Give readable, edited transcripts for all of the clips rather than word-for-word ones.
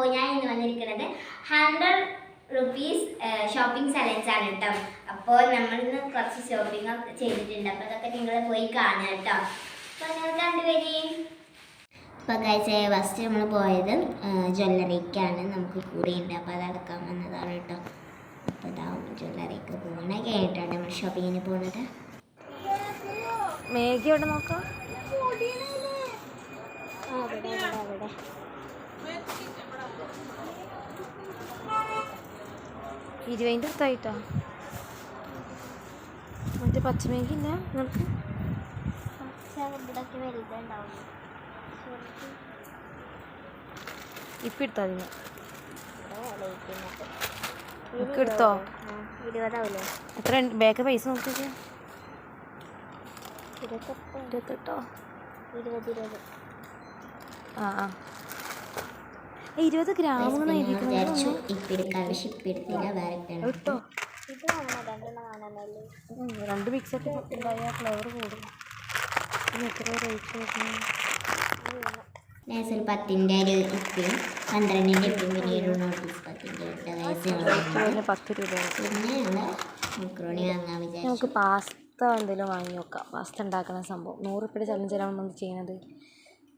അപ്പോൾ ഞാൻ ഇന്ന് വന്നിരിക്കുന്നത് 100 rupees ഷോപ്പിംഗ് ചലഞ്ച് ആണ് കേട്ടോ. അപ്പോൾ നമ്മളിന്ന് കുറച്ച് ഷോപ്പിംഗ് ഒക്കെ ചെയ്തിട്ടുണ്ട്. അപ്പോൾ അതൊക്കെ നിങ്ങൾ പോയി കാണുക കേട്ടോ. അപ്പോൾ നിങ്ങൾ കണ്ടുവരി. അപ്പോൾ കഴിച്ച ഫസ്റ്റ് നമ്മൾ പോയത് ജ്വല്ലറിക്കാണ്. നമുക്ക് കൂടെയുണ്ട്, അപ്പോൾ അതെടുക്കാൻ വന്നതാണ് കേട്ടോ. അപ്പോൾ ഇതാ ജ്വല്ലറിക്ക് പോകുന്നത് കഴിഞ്ഞിട്ടാണ് നമ്മൾ ഷോപ്പിങ്ങിന് പോകുന്നത്. മേഘി എവിടെ നോക്കാം. അവിടെ 20 അടുത്തായിട്ടാ. മറ്റേ പച്ചമേഘി ഇല്ല നിങ്ങൾക്ക്? ഇപ്പം എടുത്താൽ മതി. നമുക്ക് എടുത്തോ? 20 ആവില്ലേ? എത്ര ബാക്ക് പൈസ നോക്കിയത്? 28. ആ 20 ഗ്രാം കേട്ടോ. 2 മിക്സൊക്കെ ഉണ്ടായ ഫ്ലേവർ കൂടും. പിന്നെ എത്ര റേറ്റ് നോക്കണം? 10ന്റെ ഒരു ഇപ്പം 12ന്റെ ഇപ്പം പിന്നെ ഒരു നോട്ടീസ് 10ന്റെ പിന്നെ 10 രൂപ. പിന്നെ മക്രോണി വാങ്ങാൻ വിചാരിച്ചു. നമുക്ക് പാസ്ത എന്തെങ്കിലും വാങ്ങി നോക്കാം. പാസ്ത ഉണ്ടാക്കുന്ന സംഭവം 100 രൂപയുടെ ചലഞ്ചിലാണ് നമ്മൾ ചെയ്യുന്നത്.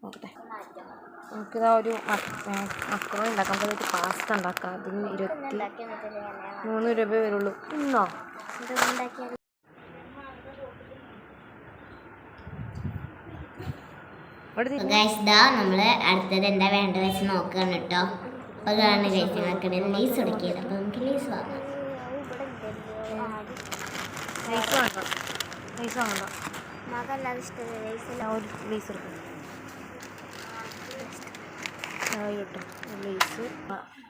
നോക്കട്ടെ, നമുക്കിതാ ഒരു മക്രോണി ഉണ്ടാക്കാം. നമുക്ക് പാസ്ത ഉണ്ടാക്കാം. അതിന് 23 രൂപ വരുള്ളൂ. ഇന്നോ നമ്മൾ അടുത്തത് എന്താ വേണ്ടത് വെച്ച് നോക്കുകയാണ് കേട്ടോ. അപ്പോൾ അതാണ് കഴിച്ചിട്ട് ലീസ് ഉടക്കിയത്. അപ്പോൾ നമുക്ക് ലീസ് വാങ്ങാം.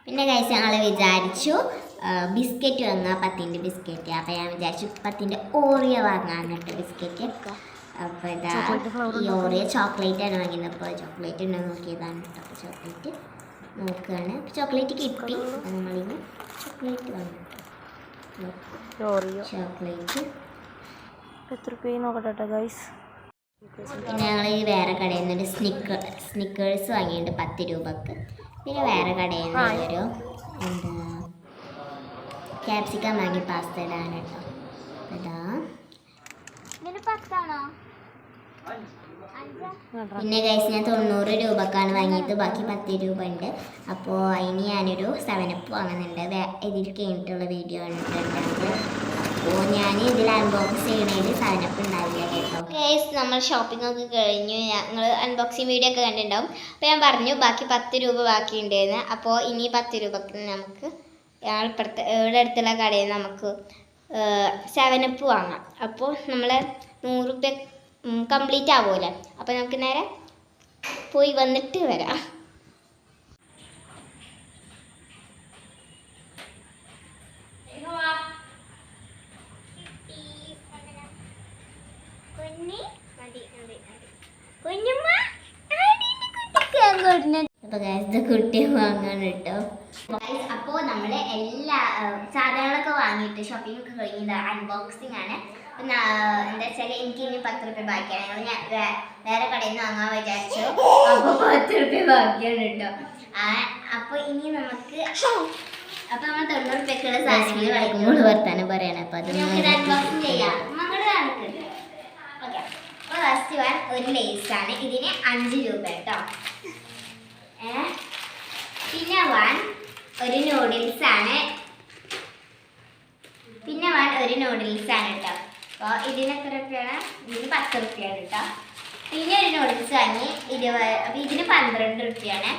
പിന്നെ കഴിച്ച് ഞങ്ങൾ വിചാരിച്ചു ബിസ്ക്കറ്റ് വാങ്ങാം, 10ന്റെ ബിസ്ക്കറ്റ്. അപ്പോൾ ഞാൻ വിചാരിച്ചു 10ന്റെ ഓറിയോ വാങ്ങാന്നിട്ട് ബിസ്ക്കറ്റ്. അപ്പോൾ ഇതാ ഈ ഓറിയോ ചോക്ലേറ്റ് ആണ് വാങ്ങിയത്. അപ്പോൾ ചോക്ലേറ്റ് ഉണ്ടോ നോക്കിയതാണ് കേട്ടോ. അപ്പോൾ ചോക്ലേറ്റ് നോക്കുകയാണ്. ചോക്ലേറ്റ് കിട്ടി. നമ്മളിന്ന് ചോക്ലേറ്റ് വാങ്ങി. ചോക്ലേറ്റ് എത്ര രൂപ നോക്കട്ടെ ഗൈസ്. പിന്നെ ഞങ്ങൾ വേറെ കടയിൽ നിന്നൊരു സ്നിക്കേഴ്സ് വാങ്ങിയിട്ടുണ്ട് 10 രൂപക്ക്. പിന്നെ വേറെ കടയിൽ നിന്നൊരു എന്താ ക്യാപ്സിക്കം വാങ്ങി പാസ്ത ഇടാൻ കേട്ടോ. ഇതാ പിന്നെ ഗൈസ് ഞാൻ 90 രൂപക്കാണ് വാങ്ങിയത്. ബാക്കി 10 രൂപ ഉണ്ട്. അപ്പോൾ അതിന് ഞാനൊരു 7up വാങ്ങുന്നുണ്ട്. ഇതിൽ കഴിഞ്ഞിട്ടുള്ള വീഡിയോ കണ്ടിട്ടുണ്ട്. അപ്പോൾ ഞാൻ ഇതിൽ അൺബോക്സ് ചെയ്യണതിൽ 7up ഉണ്ടാവില്ല കേട്ടോ. ഗൈസ് നമ്മൾ ഷോപ്പിംഗ് ഒക്കെ കഴിഞ്ഞു. ഞങ്ങൾ അൺബോക്സിങ് വീഡിയോ ഒക്കെ കണ്ടിട്ടുണ്ടാവും. അപ്പോൾ ഞാൻ പറഞ്ഞു ബാക്കി 10 രൂപ ബാക്കിയുണ്ടെന്ന്. അപ്പോൾ ഇനി 10 രൂപക്ക് നമുക്ക് ഞങ്ങൾ ഇവിടെ അടുത്തുള്ള കടയിൽ നിന്ന് നമുക്ക് 7up വാങ്ങാം. അപ്പോൾ നമ്മൾ 100 രൂപ കംപ്ലീറ്റ് ആവുമല്ലേ. അപ്പോൾ നമുക്ക് നേരെ പോയി വന്നിട്ട് വരാം. അപ്പോൾ കുട്ടി വാങ്ങാൻ കേട്ടോ. അപ്പോൾ നമ്മൾ എല്ലാ സാധനങ്ങളൊക്കെ വാങ്ങിയിട്ട് ഷോപ്പിംഗ് ഒക്കെ കഴിഞ്ഞത് അൺബോക്സിങ് ആണ്. എന്താ വെച്ചാൽ എനിക്ക് ഇനി 10 രൂപ ബാക്കിയാണ്. ഞാൻ വേറെ കടയിൽ നിന്ന് വാങ്ങാൻ വിചാരിച്ചു. അപ്പോൾ 10 രൂപ ബാക്കിയാണ് കേട്ടോ. അപ്പോൾ ഇനി നമുക്ക് അപ്പോൾ നമ്മൾ 90 രൂപയ്ക്കുള്ള സാധനങ്ങൾ കളിക്കുമ്പോൾ വർത്താനം പറയണം. അപ്പോൾ അത് നമുക്ക് അൺബോക്സിങ് ചെയ്യാം. മകളുടെ കണക്കുണ്ട്. ഓക്കെ, അപ്പോൾ ഫസ്റ്റ് വൺ ഒരു ലേസാണ്. ഇതിന് 5 രൂപ കേട്ടോ. പിന്നെ ഒരു നൂഡിൽസ് ആണ്. കേട്ടോ. അപ്പോൾ ഇതിന് എത്ര രൂപയാണ്? ഇതിന് 10 രൂപയാണ് കേട്ടോ. പിന്നെ ഒരു നൂഡിൽസ് വാങ്ങി 20. അപ്പോൾ ഇതിന് 12 രൂപയാണ്.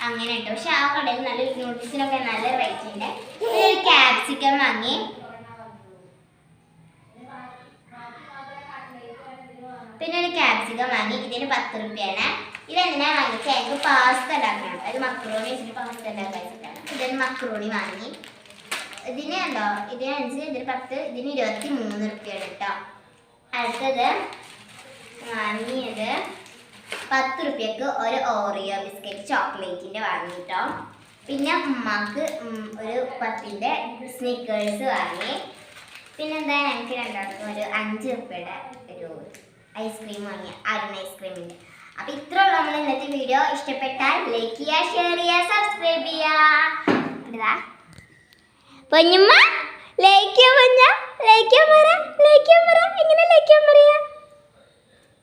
അങ്ങനെ കേട്ടോ. പക്ഷെ ആ കടയിൽ നല്ല നൂഡിൽസിനൊക്കെ നല്ല റേറ്റ് ഉണ്ട്. പിന്നെ ഒരു ക്യാപ്സിക്കം വാങ്ങി. ഇതിന് 10 രൂപയാണ്. ഇതെന്തിനാ വാങ്ങിച്ചാൽ എനിക്ക് പാസ്ത ഉണ്ടാക്കണം. അത് മക്രോണി വെച്ചിട്ട് പാസ്ത ഉണ്ടാക്കാൻ വെച്ചിട്ടാണ്. ഇതിന് മക്രോണി വാങ്ങി. ഇതിന് ഉണ്ടോ ഇതിന് 5, ഇതിന് 10, ഇതിന് 23 രൂപയാണ് കേട്ടോ. അടുത്തത് വാങ്ങിയത് 10 രൂപയ്ക്ക് ഒരു ഓറിയോ ബിസ്ക്കറ്റ് ചോക്ലേറ്റിൻ്റെ വാങ്ങിട്ടോ. പിന്നെ ഉമ്മാക്ക് ഒരു 10ന്റെ സ്നിക്കേഴ്സ് വാങ്ങി. പിന്നെന്താ ഞങ്ങൾക്ക് രണ്ടാൾക്കും ഒരു 5 രൂപയുടെ ഒരു ഐസ്ക്രീം വാങ്ങി. അരുൺ ഐസ്ക്രീമിൻ്റെ. അപ്പൊ ഇത്രയുള്ള നമ്മൾ ഇന്നത്തെ വീഡിയോ. ഇഷ്ടപ്പെട്ടാൽ ലൈക്ക് ചെയ്യുക, ഷെയർ ചെയ്യുക, സബ്സ്ക്രൈബ് ചെയ്യുക. പൊന്നുമ്മ ലൈക്ക് ചെയ്യാൻ എങ്ങനെ ലൈക്ക് ചെയ്യാൻ പറയാ?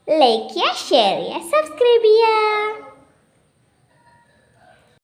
ലൈക്ക് ചെയ്യുക, ഷെയർ ചെയ്യുക, സബ്സ്ക്രൈബ് ചെയ്യുക.